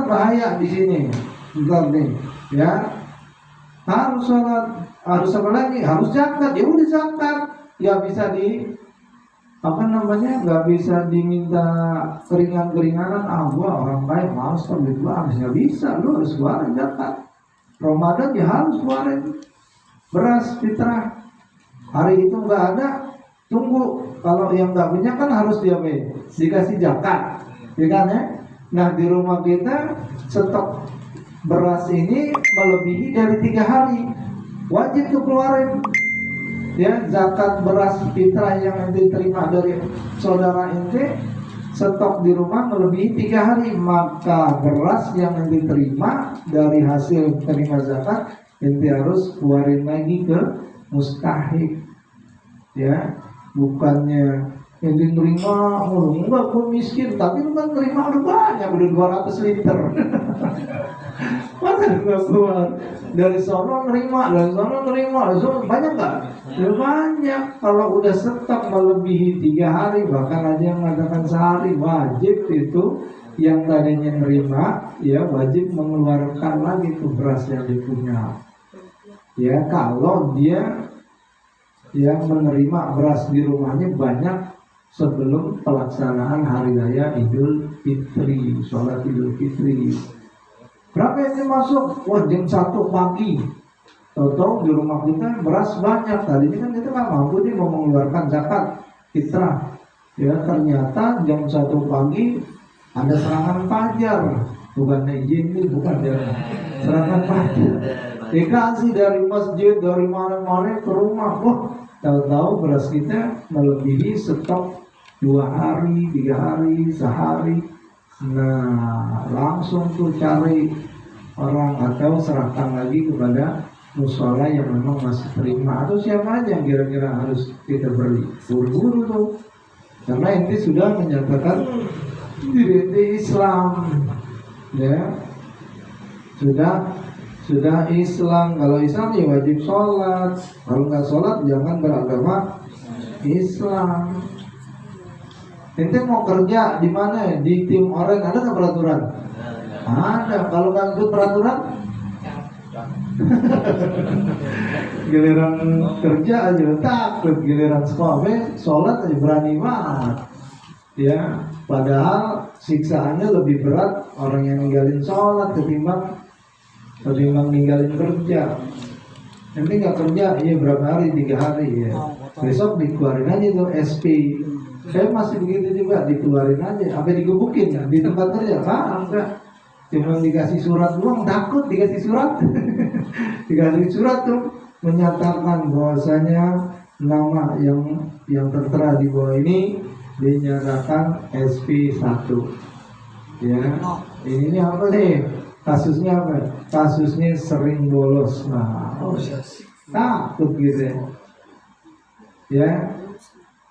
bahaya di sini. Bentar nih, ya. Harus sholat, harus apa lagi? Harus zakat. Ya udah zakat. Ya bisa nggak bisa diminta keringan-keringanan. Gua orang baik, males kan duit gua habis. Nggak bisa, lu harus keluarin zakat. Ramadan ya harus keluarin beras fitrah. Hari itu nggak ada, tunggu. Kalau yang nggak punya kan harus dikasih zakat, ya kan ya? Nah di rumah kita stok beras ini melebihi dari 3 hari, wajib tuh keluarin. Ya, zakat beras fitrah yang ente terima dari saudara ente, stok di rumah melebihi 3 hari, maka beras yang ente terima dari hasil terima zakat ente harus keluarin lagi ke mustahik. Ya, bukannya ente terima, enggak gue miskin, tapi lu kan terima udah banyak, udah 200 liter. Masa nggak keluar? Dari sono nerima, dari sono banyak nggak? Ya banyak. Kalau udah stok melebihi 3 hari, bahkan ada yang mengatakan sehari, wajib itu yang tadinya nerima, ya wajib mengeluarkan lagi tuh beras yang dia punya. Ya kalau dia yang menerima beras di rumahnya banyak sebelum pelaksanaan hari raya Idul Fitri, sholat Idul Fitri. Berapa yang masuk? Wah, jam 1 pagi. Tahu-tahu di rumah kita beras banyak. Tadinya kan kita nggak mampu nih mau mengeluarkan zakat fitrah. Ya ternyata jam 1 pagi ada serangan fajar. Bukan izin nih, bukan ya. Serangan fajar. Dikasih dari masjid, dari mana-mana ke rumah. Wah, tahu-tahu beras kita melebihi stok 2 hari, 3 hari, sehari. Nah, langsung tuh cari orang atau serahkan lagi kepada musola yang memang masih terima, atau siapa aja yang kira-kira harus kita beri. Buru-buru tuh, karena ini sudah menyatakan diri Islam, ya sudah Islam. Kalau Islam ya wajib sholat, kalau nggak sholat jangan beragama Islam. Ente mau kerja di mana? Di tim oren ada nggak peraturan? Ada. Kalau nggak ikut peraturan, giliran kerja aja takut, giliran sekolah, sholat aja berani banget. Ya, padahal siksaannya lebih berat orang yang ninggalin sholat ketimbang ninggalin kerja. Ente nggak kerja, iya berapa hari? 3 hari ya. Besok dikeluarin aja tuh SP. Saya masih begitu juga, dikeluarin aja. Apa digebukin ya di tempat kerja? Enggak. Cuma dikasih surat doang, takut dikasih surat. Dikasih surat tuh menyatakan bahwasanya nama yang tertera di bawah ini dinyatakan SP1. Ya. Ini apa nih? Kasusnya apa? Kasusnya sering bolos. Nah, takut gitu ya.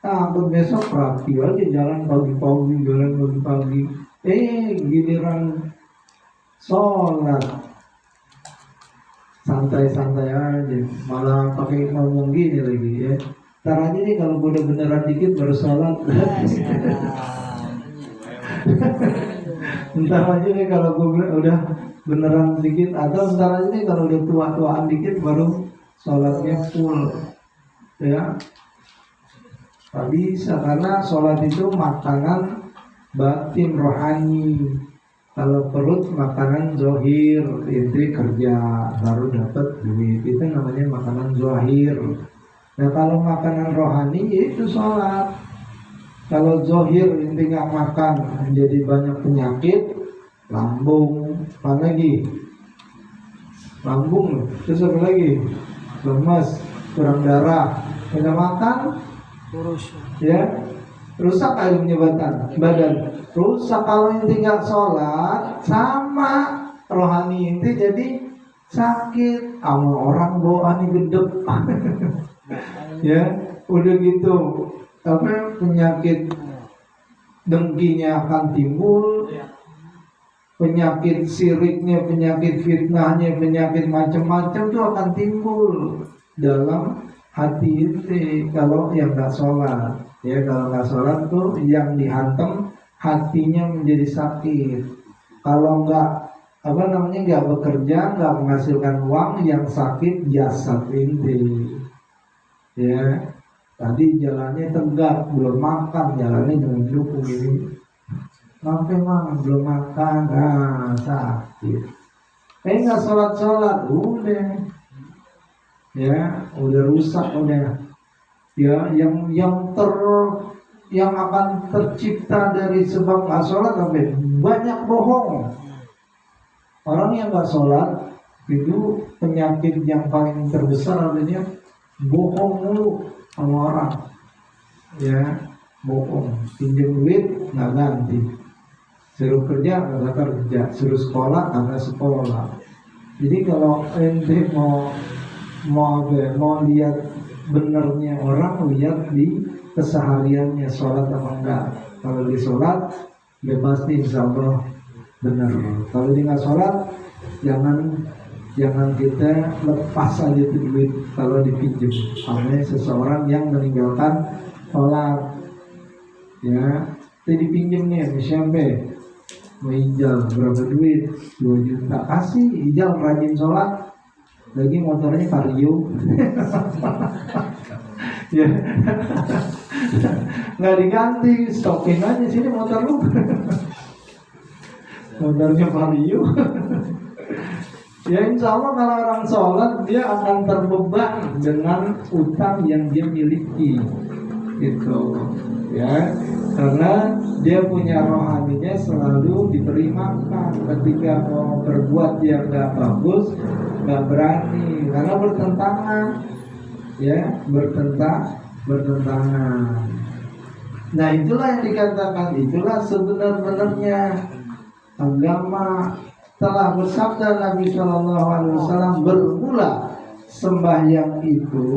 Takut besok rapi aja jalan pagi-pagi. Giliran sholat santai-santai aja, malah pakai ngomong gini lagi ya. Ntar aja nih kalau udah beneran dikit baru sholat. Ntar aja nih kalau gue udah beneran dikit, atau ntar aja nih kalau udah tua-tuaan dikit baru sholatnya full. Ya. Gak bisa, karena sholat itu makanan batin rohani. Kalau perut makanan zohir, itu kerja baru dapat duit, itu namanya makanan zohir. Nah kalau makanan rohani itu sholat. Kalau zohir inti nggak makan menjadi banyak penyakit, lambung, apa lagi? Lambung, terus apa lagi? Lemas, kurang darah, tidak makan. Kurus Ya, rusak akhirnya badan. Rusak kalau inti nggak sholat, sama rohani inti jadi sakit. Sama orang bawaan gedek. Ya, udah gitu. Penyakit dengkinya akan timbul, penyakit siriknya, penyakit fitnahnya, penyakit macam-macam itu akan timbul dalam hati itu kalau yang nggak sholat. Ya kalau nggak sholat tuh yang dihantam hatinya menjadi sakit. Kalau nggak bekerja, nggak menghasilkan uang, yang sakit jasad inti. Ya, tadi jalannya tegak, belum makan, jalannya dengan dukung ini. Sampai mang belum makan, sakit. Nggak sholat, udah. Ya, udah rusak udah. Ya, yang akan tercipta dari sebab nggak sholat sampai banyak bohong. Orang yang nggak sholat itu penyakit yang paling terbesar adanya bohong mulu sama orang. Ya, bohong. Pinjam duit nggak ganti, suruh kerja nggak kerja, suruh sekolah nggak sekolah. Jadi kalau ente mau lihat benernya orang, lihat di kesehariannya sholat apa enggak. Kalau di sholat, ya pasti insya Allah benar. Kalau dia nggak sholat, jangan kita lepas aja tuh duit kalau dipinjam. Namanya seseorang yang meninggalkan sholat, ya, itu dipinjam nih, misalnya mau ijal berapa duit, 2 juta, kasih ijal, rajin sholat, lagi motornya Vario. Ya, nggak diganti, stokin aja sini motor lu. Motornya Vario. Ya insya Allah kalau orang sholat dia akan terbeban dengan utang yang dia miliki, gitu ya, karena dia punya rohaninya selalu diberi makan. Ketika mau berbuat yang nggak bagus, nggak berani karena bertentangan, ya, bertentangan. Nah itulah yang dikatakan, itulah sebenar-benarnya agama. Telah bersabda Nabi SAW, bermula sembahyang itu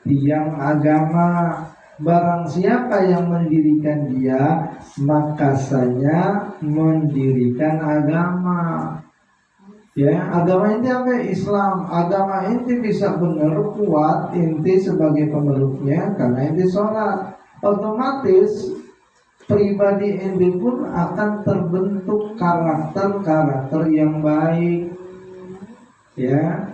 tiang agama. Barang siapa yang mendirikan dia, maka saya mendirikan agama. Ya, agama inti apa? Islam. Agama inti bisa benar kuat inti sebagai pemeluknya karena inti sholat. Otomatis pribadi ente pun akan terbentuk karakter yang baik, ya,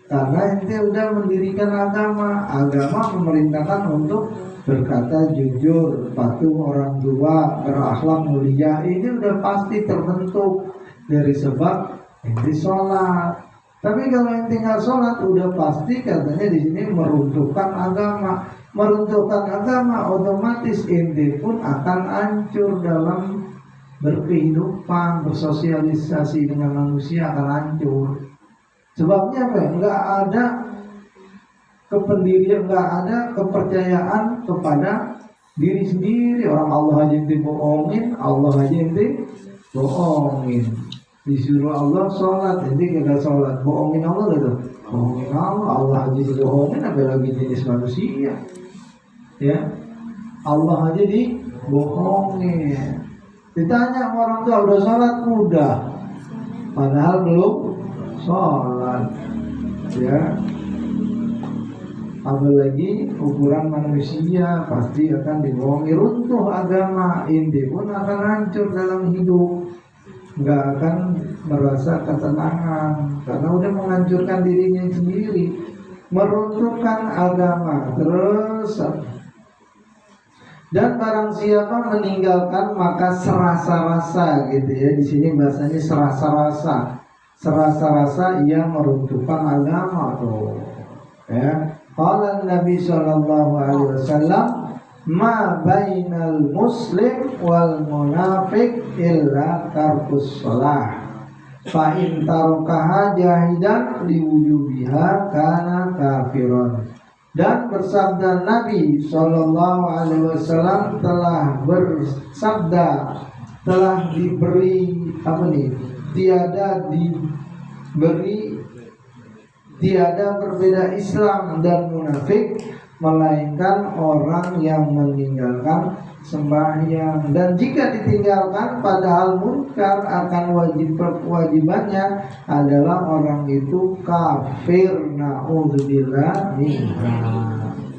karena ente udah mendirikan agama. Agama memerintahkan untuk berkata jujur, patuh orang tua, berakhlak mulia. Ini udah pasti terbentuk dari sebab ente sholat. Tapi kalau ente nggak sholat, udah pasti katanya di sini meruntuhkan agama. Meruntuhkan agama, otomatis ente pun akan hancur dalam berkehidupan, bersosialisasi dengan manusia akan hancur. Sebabnya apa? Nggak ada kependirian, nggak ada kepercayaan kepada diri sendiri. Orang Allah aja ente bohongin, Allah aja ente bohongin. Disuruh Allah sholat, ente kagak sholat, bohongin Allah gitu. Bohongin Allah, Allah aja dibohongin, apalagi jenis manusia. Ya, Allah aja dibohongin. Ditanya orang tua udah sholat, udah, padahal belum sholat. Ya, apalagi ukuran manusia pasti akan dibohongi. Runtuh agama, inti pun akan hancur dalam hidup, nggak akan merasa ketenangan karena udah menghancurkan dirinya sendiri, meruntuhkan agama terus. Dan barang siapa meninggalkan maka serasa-rasa, gitu ya. Di sini bahasanya serasa-rasa. Serasa-rasa ia meruntuhkan agama tuh. Ya. Qala Nabi sallallahu alaihi wasallam, ma bainal muslim wal munafiq illa tarkus shalah. Fa in tarukaha jahidan liwujubiha kana kafiran. Dan bersabda Nabi Sallallahu Alaihi Wasallam telah bersabda, telah diberi tiada berbeda Islam dan munafik melainkan orang yang meninggalkan sembahyang. Dan jika ditinggalkan padahal munkar akan kewajibannya adalah orang itu kafir. Na'udzubillah minha.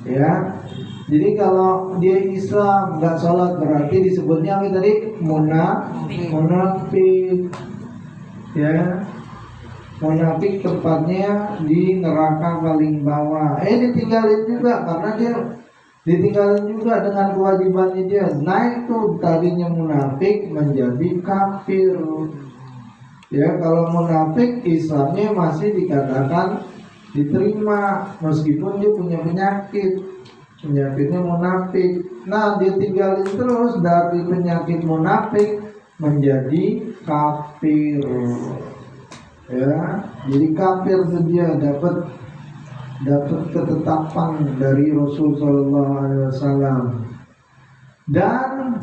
Ya, jadi kalau dia Islam nggak sholat berarti disebutnya apa tadi? Munafik. Ya, munafik tempatnya di neraka paling bawah. Ditinggalin juga karena dia ditinggalin juga dengan kewajibannya dia. Naik tuh tadinya munafik menjadi kafir. Ya, kalau munafik Islamnya masih dikatakan diterima meskipun dia punya penyakitnya munafik. Nah, dia tinggalin terus dari penyakit munafik menjadi kafir. Ya, jadi kafir dia dapat ketetapan dari Rasul Sallallahu Alaihi Wasallam. Dan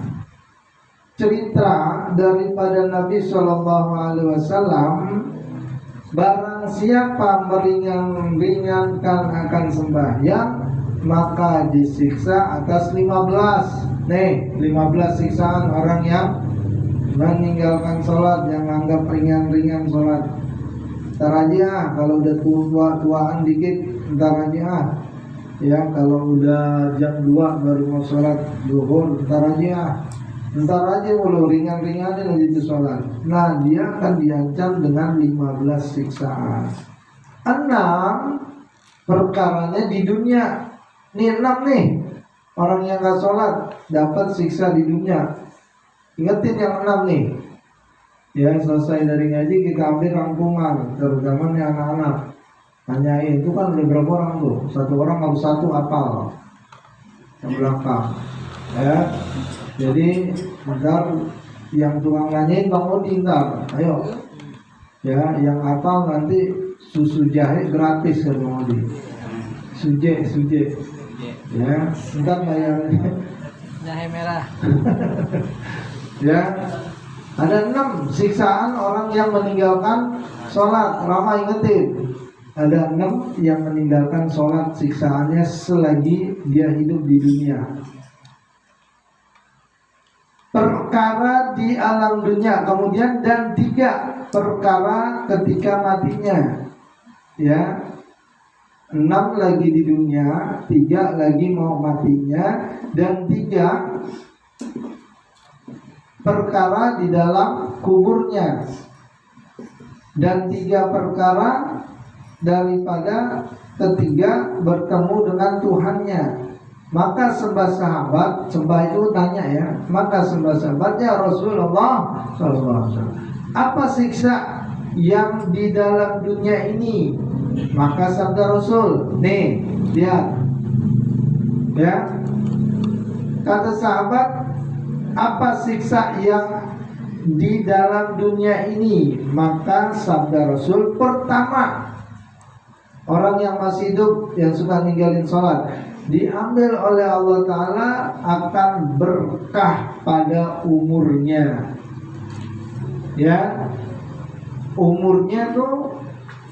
cerita daripada Nabi Sallallahu Alaihi Wasallam, barang siapa meringankan akan sembahyang maka disiksa atas 15 siksaan orang yang meninggalkan sholat, yang anggap ringan-ringan sholat. Ntar aja kalau udah tuaan dikit, ntar aja ya, kalau udah jam 2 baru mau sholat zuhur, ntar aja mulu ringan-ringanin itu sholat. Nah, dia akan diancam dengan 15 siksaan. 6 perkaranya di dunia. Nih 6 nih, orang yang gak sholat dapat siksa di dunia. Ingetin yang 6 nih. Ya, selesai dari ngaji kita ambil rangkuman, terutama nih anak-anak. Tanyain, itu kan udah berapa orang tuh? Satu orang harus satu hafal yang belakang. Ya, jadi bentar yang tukang nanyain Bang Odi ntar, ayo. Ya, yang hafal nanti susu jahe gratis ke Bang Odi. Suje. Ya, ntar bayarnya jahe merah. Ya, ada 6 siksaan orang yang meninggalkan sholat. Rama ingetin, ada 6 yang meninggalkan sholat, siksaannya selagi dia hidup di dunia. Perkara di alam dunia, kemudian dan 3 perkara ketika matinya. Ya, 6 lagi di dunia, 3 lagi mau matinya, dan 3 perkara di dalam kuburnya, dan 3 perkara daripada ketiga bertemu dengan Tuhannya. Maka sembah itu tanya ya, maka sahabatnya Rasulullah SAW, apa siksa yang di dalam dunia ini? Maka sabda Rasul, nih lihat ya, kata sahabat, apa siksa yang di dalam dunia ini? Maka sabda Rasul, pertama, orang yang masih hidup yang suka ninggalin sholat, diambil oleh Allah Ta'ala akan berkah pada umurnya. Ya, umurnya tuh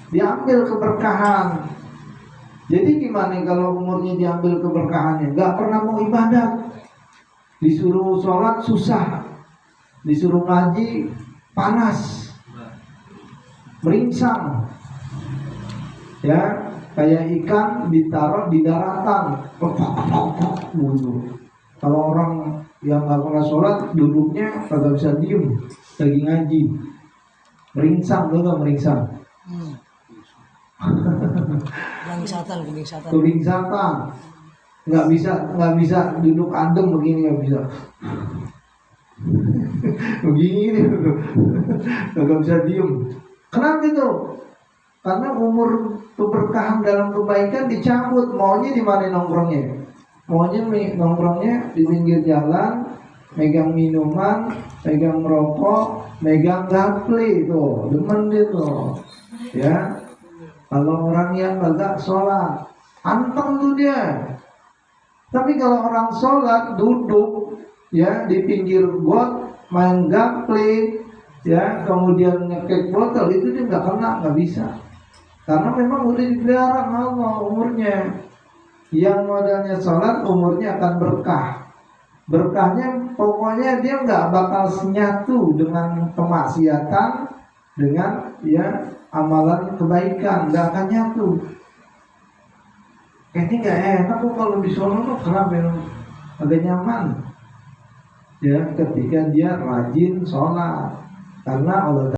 diambil keberkahan. Jadi gimana kalau umurnya diambil keberkahannya? Gak pernah mau ibadah, disuruh sholat susah, disuruh ngaji panas, meringsang. Ya, kayak ikan ditaruh di daratan, kalau orang yang gak pernah sholat duduknya kagak bisa diem lagi ngaji, meringsang, tuh gak meringsang? Kebingsatan, nggak bisa duduk adem begini, nggak bisa begini, nggak bisa diem. Kenapa itu? Karena umur keberkahan dalam kebaikan dicabut. Maunya di mana nongkrongnya? Maunya nongkrongnya di pinggir jalan, megang minuman, megang rokok, megang gaple itu, demen dia tuh. Ya, kalau orang yang agak sholat, anteng tuh dia. Tapi kalau orang sholat duduk ya di pinggir got, main gaple, ya kemudian ngekek botol, itu dia nggak kena, nggak bisa. Karena memang udah dipelihara Allah umurnya. Yang modalnya sholat umurnya akan berkah. Berkahnya pokoknya dia nggak bakal senyatu dengan kemaksiatan, dengan ya amalan kebaikan, nggak akan nyatu. Kayaknya nggak enak kok kalau di Solo tuh, kenapa agak nyaman ya ketika dia rajin sholat, karena Allah